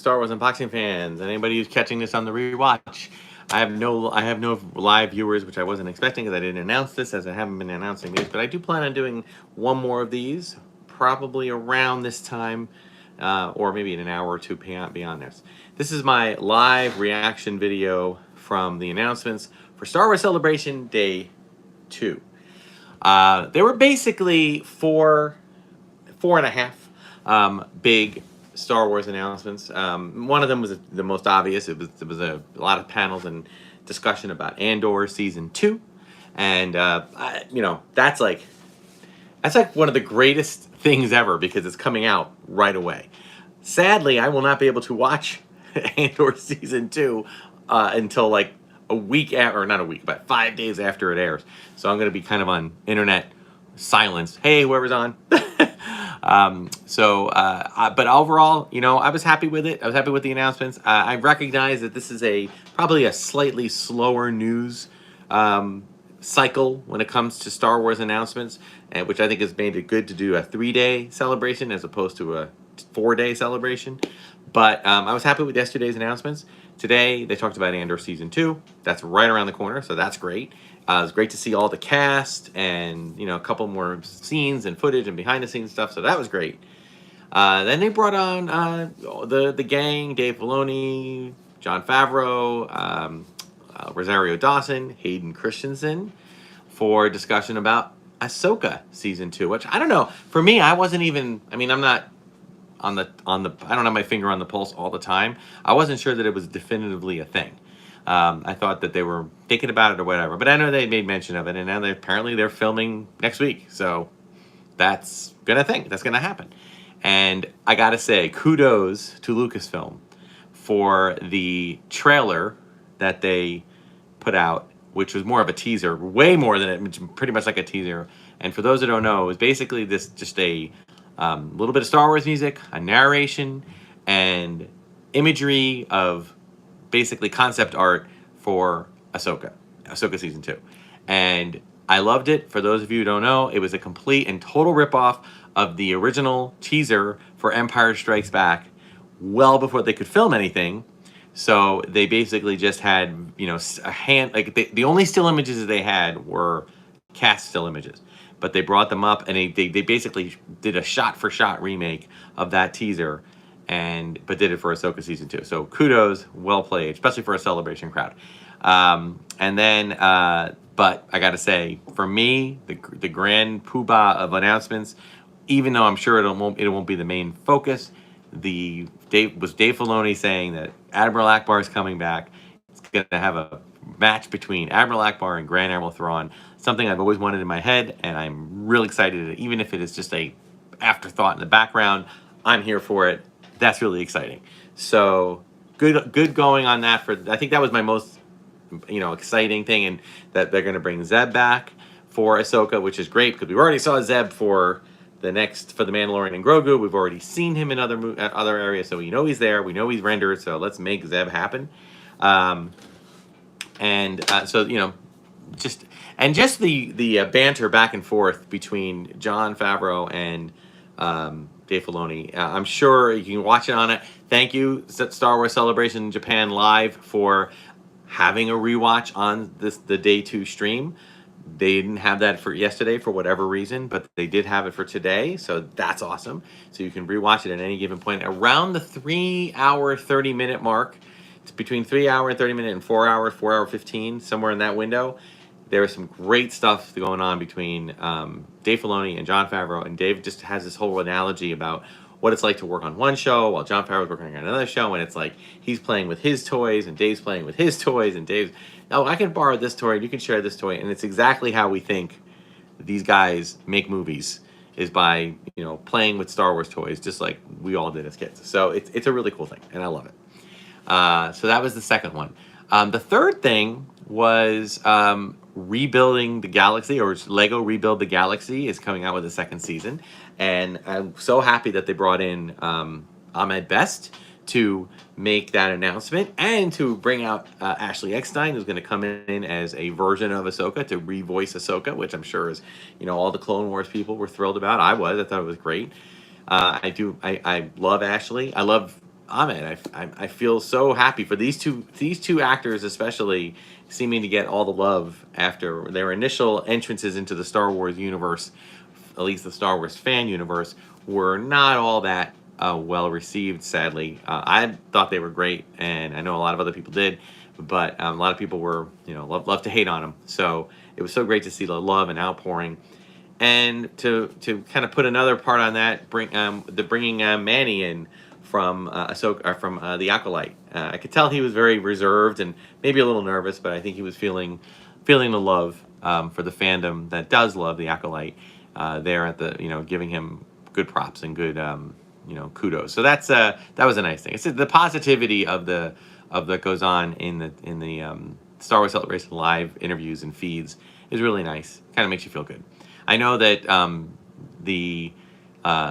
Star Wars unboxing fans, and anybody who's catching this on the rewatch. I have no live viewers, which I wasn't expecting because I didn't announce this, as I haven't been announcing these. But I do plan on doing one more of these, probably around this time, or maybe in an hour or two beyond this. This is my live reaction video from the announcements for Star Wars Celebration Day 2. There were basically four and a half big Star Wars announcements. One of them was the most obvious. It was a lot of panels and discussion about Andor Season 2. And, you know, that's like one of the greatest things ever because it's coming out right away. Sadly, I will not be able to watch Andor Season 2 until like a week after, or not a week, but 5 days after it airs. So I'm going to be kind of on internet silence. Hey, whoever's on. But overall, you know, I was happy with it. I was happy with the announcements. I recognize that this is probably a slightly slower news cycle when it comes to Star Wars announcements, which I think has made it good to do a 3-day celebration as opposed to a 4-day celebration. But I was happy with yesterday's announcements. Today, they talked about Andor Season 2. That's right around the corner, so that's great. It was great to see all the cast and, you know, a couple more scenes and footage and behind-the-scenes stuff, so that was great. Then they brought on the gang, Dave Filoni, Jon Favreau, Rosario Dawson, Hayden Christensen, for discussion about Ahsoka Season 2, which, I don't know, for me, I wasn't even, I mean, I'm not I don't have my finger on the pulse all the time. I wasn't sure that it was definitively a thing. I thought that they were thinking about it or whatever, but I know they made mention of it, and now apparently they're filming next week, so that's gonna happen. And I gotta say, kudos to Lucasfilm for the trailer that they put out, which was more of a teaser, way more than it, pretty much like a teaser. And for those that don't know, it was basically just a little bit of Star Wars music, a narration, and imagery of basically concept art for Ahsoka Season 2. And I loved it. For those of you who don't know, it was a complete and total ripoff of the original teaser for Empire Strikes Back well before they could film anything. So they basically just had, you know, the only still images that they had were cast still images. But they brought them up, and they basically did a shot-for-shot remake of that teaser, but did it for Ahsoka Season 2. So kudos, well played, especially for a celebration crowd. But I gotta say, for me, the grand poobah of announcements, even though I'm sure it won't be the main focus, Dave Filoni saying that Admiral Akbar is coming back. It's gonna have a match between Admiral Akbar and Grand Admiral Thrawn, something I've always wanted in my head, and I'm really excited. Even if it is just a afterthought in the background, I'm here for it. That's really exciting. So good going on that. I think that was my most, you know, exciting thing, and that they're going to bring Zeb back for Ahsoka, which is great because we already saw Zeb for the Mandalorian and Grogu. We've already seen him in other areas, so we know he's there. We know he's rendered. So let's make Zeb happen. So, you know, just the banter back and forth between Jon Favreau and Dave Filoni. I'm sure you can watch it on it. Thank you, Star Wars Celebration Japan Live, for having a rewatch on the Day 2 stream. They didn't have that for yesterday for whatever reason, but they did have it for today, so that's awesome. So you can rewatch it at any given point. Around the 3-hour, 30-minute mark, it's between 3 hour and 30 minute and 4 hour 15, somewhere in that window. There is some great stuff going on between Dave Filoni and Jon Favreau, and Dave just has this whole analogy about what it's like to work on one show while Jon Favreau's working on another show, and it's like he's playing with his toys and Dave's playing with his toys, and Dave's, oh, I can borrow this toy and you can share this toy, and it's exactly how we think these guys make movies, is by, you know, playing with Star Wars toys just like we all did as kids. So it's a really cool thing, and I love it. So that was the second one. The third thing was Rebuilding the Galaxy, or Lego Rebuild the Galaxy is coming out with a second season, and I'm so happy that they brought in Ahmed Best to make that announcement, and to bring out Ashley Eckstein, who's going to come in as a version of Ahsoka to revoice Ahsoka, which I'm sure is, you know, all the Clone Wars people were thrilled about. I thought it was great. I love Ashley. I love Ahmed, I feel so happy for these two actors, especially seeming to get all the love after their initial entrances into the Star Wars universe, at least the Star Wars fan universe, were not all that well received. Sadly, I thought they were great, and I know a lot of other people did, but a lot of people were, love to hate on them. So it was so great to see the love and outpouring. And to kind of put another part on that, bringing Manny in from Ahsoka, from the Acolyte. I could tell he was very reserved and maybe a little nervous, but I think he was feeling the love for the fandom that does love the Acolyte. There at the giving him good props and good kudos. So that was a nice thing. It's the positivity of that goes on in the Star Wars Celebration live interviews and feeds is really nice. Kind of makes you feel good. I know that the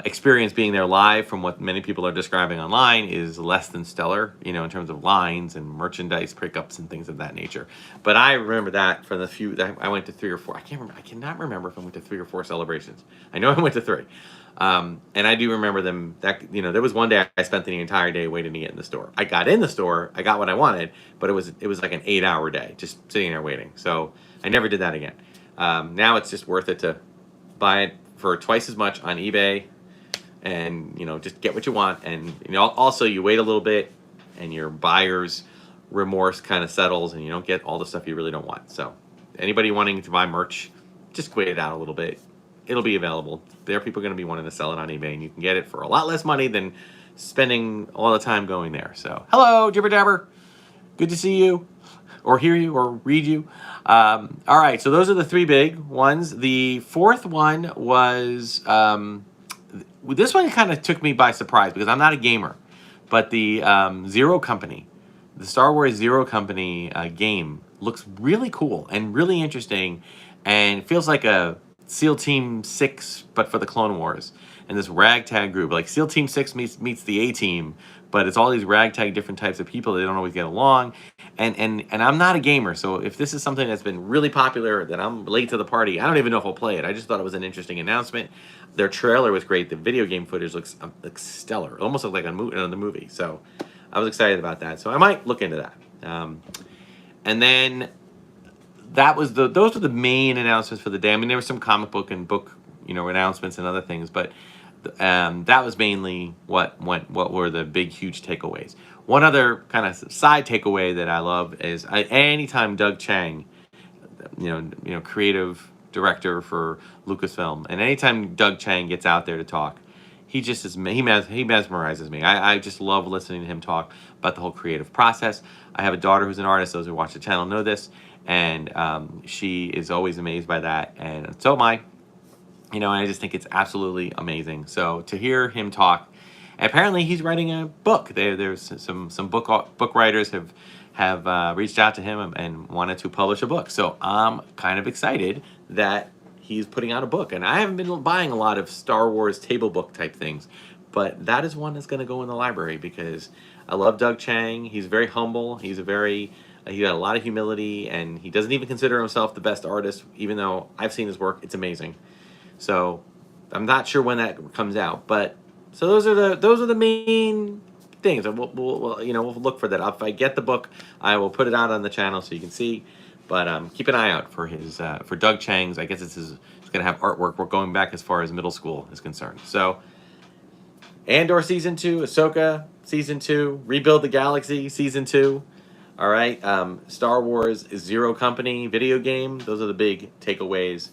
experience being there live, from what many people are describing online, is less than stellar, in terms of lines and merchandise pickups and things of that nature. But I remember that from the few that I went to 3 or 4. I cannot remember if I went to 3 or 4 celebrations. I know I went to 3. And I do remember them. There was one day I spent the entire day waiting to get in the store. I got in the store, I got what I wanted, but it was like an 8-hour day just sitting there waiting. So I never did that again. Now it's just worth it to buy it for twice as much on eBay, and just get what you want. And also you wait a little bit, and your buyer's remorse kind of settles, and you don't get all the stuff you really don't want. So anybody wanting to buy merch, just wait it out a little bit. It'll be available. There are people going to be wanting to sell it on eBay, and you can get it for a lot less money than spending all the time going there. So hello, Jibber Jabber. Good to see you, or hear you, or read you. All right, so those are the 3 big ones. The 4th one was, this one kind of took me by surprise because I'm not a gamer, but the Zero Company, the Star Wars Zero Company game looks really cool and really interesting, and feels like a SEAL Team 6, but for the Clone Wars. And this ragtag group, like SEAL Team 6 meets the A-Team, but it's all these ragtag different types of people that don't always get along. And I'm not a gamer, so if this is something that's been really popular, that I'm late to the party, I don't even know if I'll play it. I just thought it was an interesting announcement. Their trailer was great. The video game footage looks stellar. It almost looked like the movie. So I was excited about that. So I might look into that. And then those were the main announcements for the day. I mean, there were some comic book and book announcements and other things, but that was mainly what were the big, huge takeaways. One other kind of side takeaway that I love is anytime Doug Chiang, creative director for Lucasfilm, and anytime Doug Chiang gets out there to talk, he mesmerizes me. I just love listening to him talk about the whole creative process. I have a daughter who's an artist. Those who watch the channel know this, and she is always amazed by that, and so am I. And I just think it's absolutely amazing. So to hear him talk, apparently he's writing a book. There's some book writers have reached out to him and wanted to publish a book. So I'm kind of excited that he's putting out a book. And I haven't been buying a lot of Star Wars table book type things, but that is one that's going to go in the library because I love Doug Chiang. He's very humble. He got a lot of humility, and he doesn't even consider himself the best artist, even though I've seen his work. It's amazing. So I'm not sure when that comes out, but so those are the main things. And we'll look for that. If I get the book, I will put it out on the channel so you can see. But keep an eye out for his for Doug Chiang's. I guess it's going to have artwork. We're going back as far as middle school is concerned. So Andor Season 2, Ahsoka Season 2, Rebuild the Galaxy Season 2. All right, Star Wars Zero Company video game. Those are the big takeaways.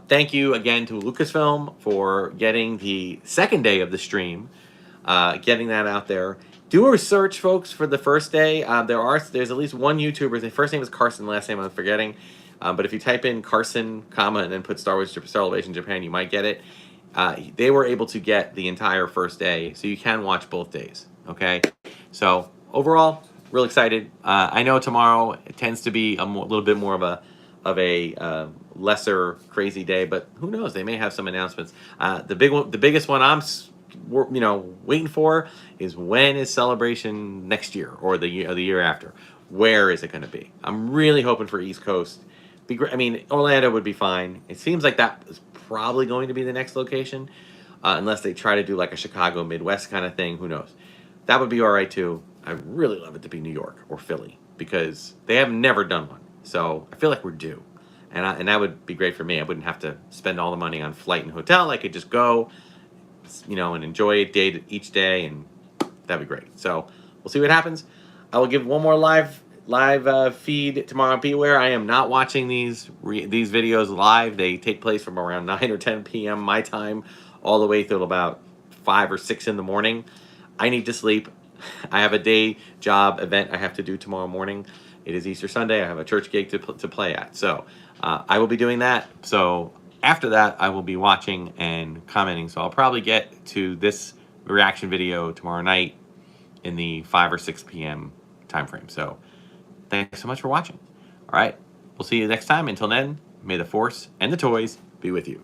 Thank you again to Lucasfilm for getting the second day of the stream, getting that out there. Do a search, folks, for the first day. There's at least one YouTuber. His first name is Carson, last name I'm forgetting. But if you type in Carson, and then put Star Wars Celebration Japan, you might get it. They were able to get the entire first day, so you can watch both days. Okay, so overall, real excited. I know tomorrow it tends to be a little bit more of a lesser crazy day, but who knows? They may have some announcements. The biggest one I'm waiting for is when is Celebration next year or the year after? Where is it going to be? I'm really hoping for East Coast. Be great. I mean, Orlando would be fine. It seems like that is probably going to be the next location, unless they try to do like a Chicago Midwest kind of thing. Who knows? that would be all right too. I'd really love it to be New York or Philly because they have never done one. So I feel like we're due. And that would be great for me. I wouldn't have to spend all the money on flight and hotel. I could just go, and enjoy it each day, and that'd be great. So we'll see what happens. I will give one more live feed tomorrow. Beware, I am not watching these videos live. They take place from around 9 or 10 p.m. my time all the way till about 5 or 6 in the morning. I need to sleep. I have a day job event I have to do tomorrow morning. It is Easter Sunday. I have a church gig to play at. So I will be doing that. So after that, I will be watching and commenting. So I'll probably get to this reaction video tomorrow night in the 5 or 6 p.m. time frame. So thanks so much for watching. All right. We'll see you next time. Until then, may the Force and the toys be with you.